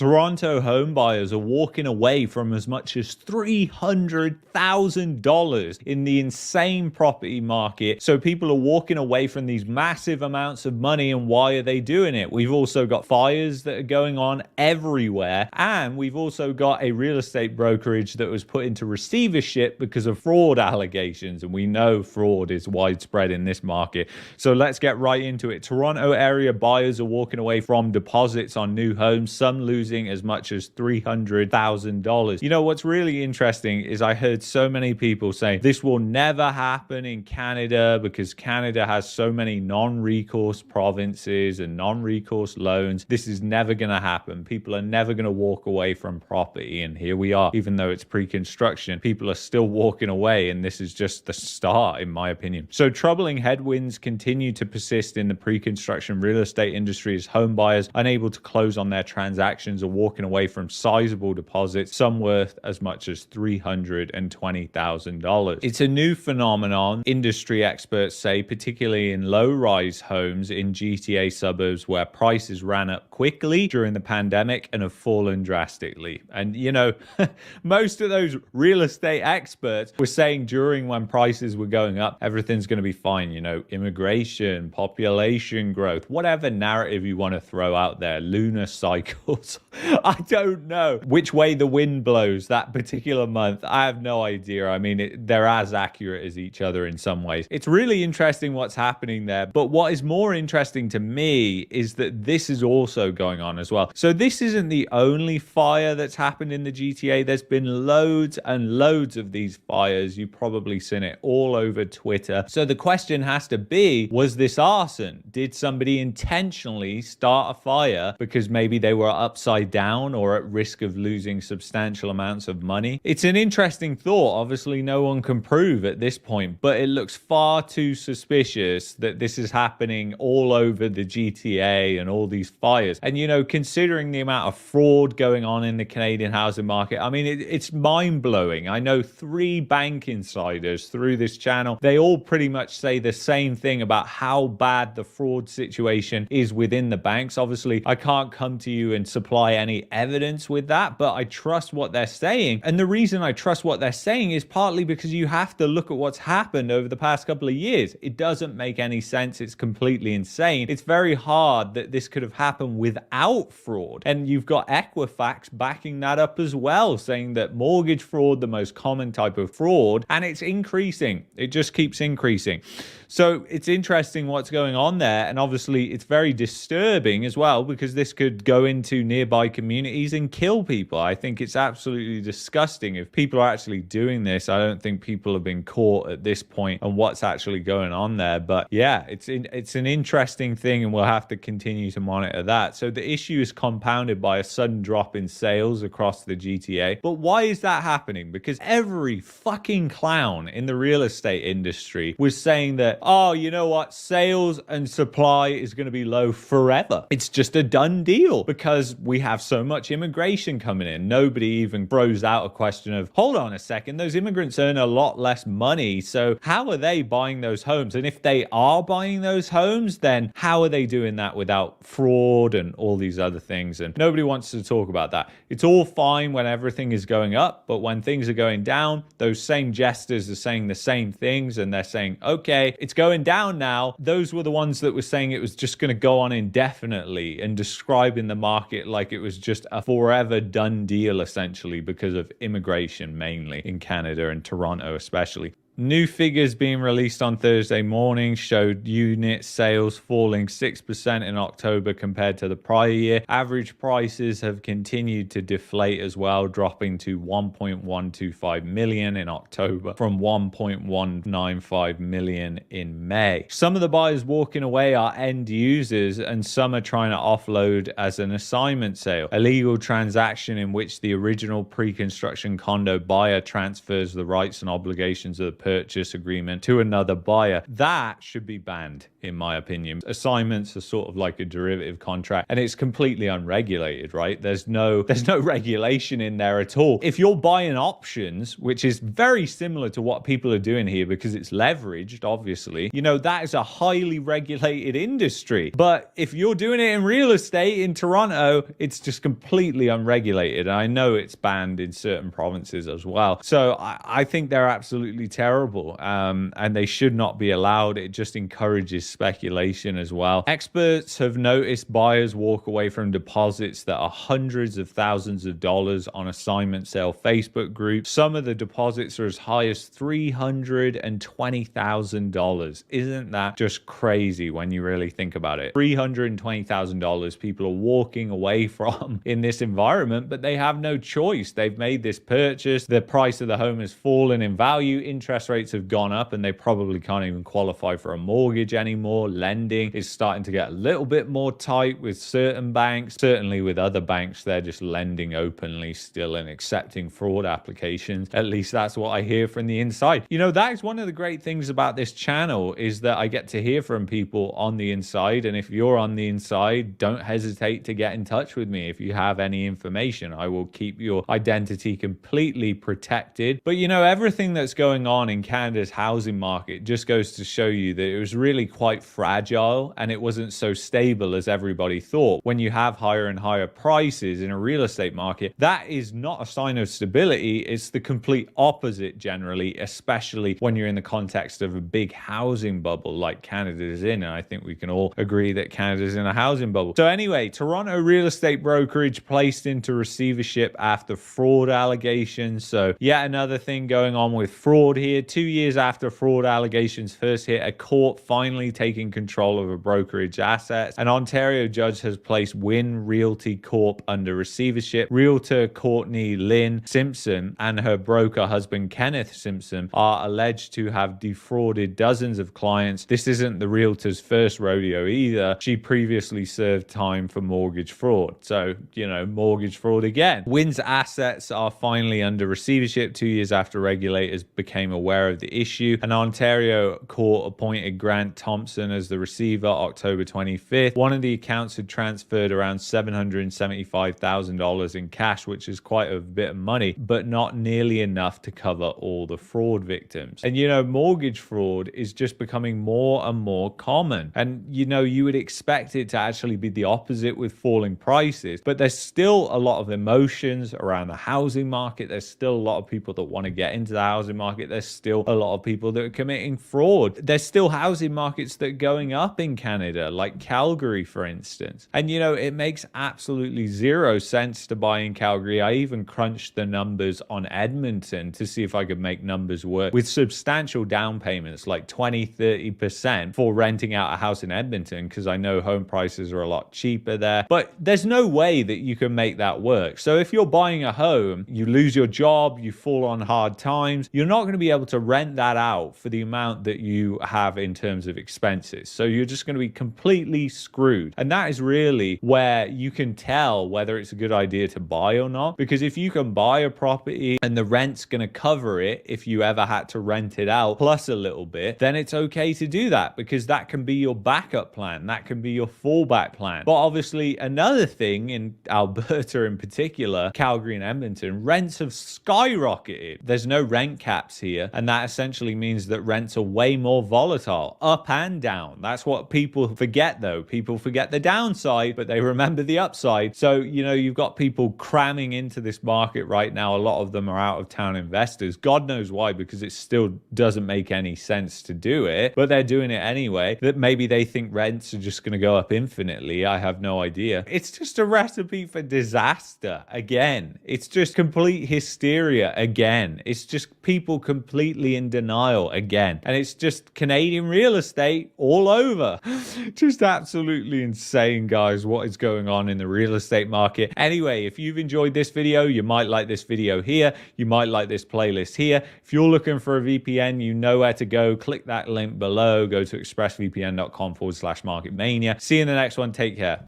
Toronto home buyers are walking away from as much as $300,000 in the insane property market. So people are walking away from these massive amounts of money. And why are they doing it? We've also got fires that are going on everywhere. And we've also got a real estate brokerage that was put into receivership because of fraud allegations. And we know fraud is widespread in this market. So let's get right into it. Toronto area buyers are walking away from deposits on new homes, some losing as much as $300,000. You know, what's really interesting is I heard so many people say this will never happen in Canada because Canada has so many non-recourse provinces and non-recourse loans. This is never going to happen. People are never going to walk away from property. And here we are, even though it's pre-construction, people are still walking away. And this is just the start, in my opinion. So troubling headwinds continue to persist in the pre-construction real estate industry as home buyers unable to close on their transactions are walking away from sizable deposits, some worth as much as $320,000. It's a new phenomenon, industry experts say, particularly in low-rise homes in GTA suburbs where prices ran up quickly during the pandemic and have fallen drastically. And, you know, most of those real estate experts were saying during when prices were going up, everything's going to be fine. You know, immigration, population growth, whatever narrative you want to throw out there, lunar cycles. I don't know which way the wind blows that particular month. I have no idea. I mean, they're as accurate as each other in some ways. It's really interesting what's happening there. But what is more interesting to me is that this is also going on as well. So this isn't the only fire that's happened in the GTA. There's been loads and loads of these fires. You've probably seen it all over Twitter. So the question has to be, was this arson? Did somebody intentionally start a fire because maybe they were upside down or at risk of losing substantial amounts of money? It's an interesting thought. Obviously, no one can prove at this point, but it looks far too suspicious that this is happening all over the GTA and all these fires. And, you know, considering the amount of fraud going on in the Canadian housing market, I mean, it's mind-blowing. I know 3 bank insiders through this channel. They all pretty much say the same thing about how bad the fraud situation is within the banks. Obviously, I can't come to you and supply any evidence with that, but I trust what they're saying. And the reason I trust what they're saying is partly because you have to look at what's happened over the past couple of years. It doesn't make any sense. It's completely insane. It's very hard that this could have happened without fraud. And you've got Equifax backing that up as well, saying that mortgage fraud, the most common type of fraud, and it's increasing. It just keeps increasing. So it's interesting what's going on there. And obviously it's very disturbing as well because this could go into nearby communities and kill people. I think it's absolutely disgusting if people are actually doing this. I don't think people have been caught at this point and what's actually going on there. But yeah, it's an interesting thing and we'll have to continue to monitor that. So the issue is compounded by a sudden drop in sales across the GTA. But why is that happening? Because every fucking clown in the real estate industry was saying that, oh, you know what? Sales and supply is going to be low forever. It's just a done deal because we have so much immigration coming in. Nobody even throws out a question of, hold on a second, those immigrants earn a lot less money. So how are they buying those homes? And if they are buying those homes, then how are they doing that without fraud and all these other things? And nobody wants to talk about that. It's all fine when everything is going up, but when things are going down, those same jesters are saying the same things and they're saying, okay, it's going down now. Those were the ones that were saying it was just going to go on indefinitely and describing the market like it was just a forever done deal, essentially, because of immigration, mainly in Canada and Toronto especially. New figures being released on Thursday morning showed unit sales falling 6% in October compared to the prior year. Average prices have continued to deflate as well, dropping to $1.125 million in October from $1.195 million in May. Some of the buyers walking away are end users and some are trying to offload as an assignment sale, a legal transaction in which the original pre-construction condo buyer transfers the rights and obligations of the purchase agreement to another buyer. That should be banned, in my opinion. Assignments are sort of like a derivative contract, and it's completely unregulated, right? There's no regulation in there at all. If you're buying options, which is very similar to what people are doing here because it's leveraged, obviously, that is a highly regulated industry. But if you're doing it in real estate in Toronto, it's just completely unregulated. And I know it's banned in certain provinces as well. So I think they're absolutely terrible, and they should not be allowed. It just encourages speculation as well. Experts have noticed buyers walk away from deposits that are hundreds of thousands of dollars on assignment sale Facebook groups. Some of the deposits are as high as $320,000. Isn't that just crazy when you really think about it? $320,000 people are walking away from in this environment, but they have no choice. They've made this purchase. The price of the home has fallen in value. Interest rates have gone up, and they probably can't even qualify for a mortgage anymore. Lending is starting to get a little bit more tight with certain banks. Certainly with other banks, they're just lending openly still and accepting fraud applications. At least that's what I hear from the inside. That is one of the great things about this channel, is that I get to hear from people on the inside. And if you're on the inside, don't hesitate to get in touch with me if you have any information. I will keep your identity completely protected. But everything that's going on in Canada's housing market just goes to show you that it was really quite fragile, and it wasn't so stable as everybody thought. When you have higher and higher prices in a real estate market, that is not a sign of stability. It's the complete opposite generally, especially when you're in the context of a big housing bubble like Canada is in. And I think we can all agree that Canada is in a housing bubble. So anyway, Toronto real estate brokerage placed into receivership after fraud allegations. So yet another thing going on with fraud here. 2 years after fraud allegations first hit, a court finally taking control of a brokerage assets. An Ontario judge has placed Wynn Realty Corp under receivership. Realtor Courtney Lynn Simpson and her broker husband Kenneth Simpson are alleged to have defrauded dozens of clients. This isn't the realtor's first rodeo either. She previously served time for mortgage fraud. So, mortgage fraud again. Wynn's assets are finally under receivership 2 years after regulators became aware of the issue. An Ontario court appointed Grant Thompson as the receiver October 25th. One of the accounts had transferred around $775,000 in cash, which is quite a bit of money, but not nearly enough to cover all the fraud victims. And mortgage fraud is just becoming more and more common. And you would expect it to actually be the opposite with falling prices, but there's still a lot of emotions around the housing market. There's still a lot of people that want to get into the housing market. There's still a lot of people that are committing fraud. There's still housing markets that are going up in Canada, like Calgary, for instance. And it makes absolutely zero sense to buy in Calgary. I even crunched the numbers on Edmonton to see if I could make numbers work with substantial down payments, like 20-30% for renting out a house in Edmonton, because I know home prices are a lot cheaper there. But there's no way that you can make that work. So if you're buying a home, you lose your job, you fall on hard times, you're not going to be able to rent that out for the amount that you have in terms of expenses. So you're just going to be completely screwed. And that is really where you can tell whether it's a good idea to buy or not. Because if you can buy a property and the rent's going to cover it if you ever had to rent it out plus a little bit, then it's okay to do that, because that can be your backup plan. That can be your fallback plan. But obviously another thing in Alberta in particular, Calgary and Edmonton, rents have skyrocketed. There's no rent caps here, and that essentially means that rents are way more volatile, up and down. That's what people forget though. People forget the downside, but they remember the upside. So, you've got people cramming into this market right now. A lot of them are out of town investors. God knows why, because it still doesn't make any sense to do it, but they're doing it anyway. That maybe they think rents are just going to go up infinitely. I have no idea. It's just a recipe for disaster again. It's just complete hysteria again. It's just people completely in denial again. And it's just Canadian real estate all over. Just absolutely insane, guys, what is going on in the real estate market. Anyway, if you've enjoyed this video, you might like this video here. You might like this playlist here. If you're looking for a VPN, you know where to go. Click that link below. Go to expressvpn.com/marketmania. See you in the next one. Take care.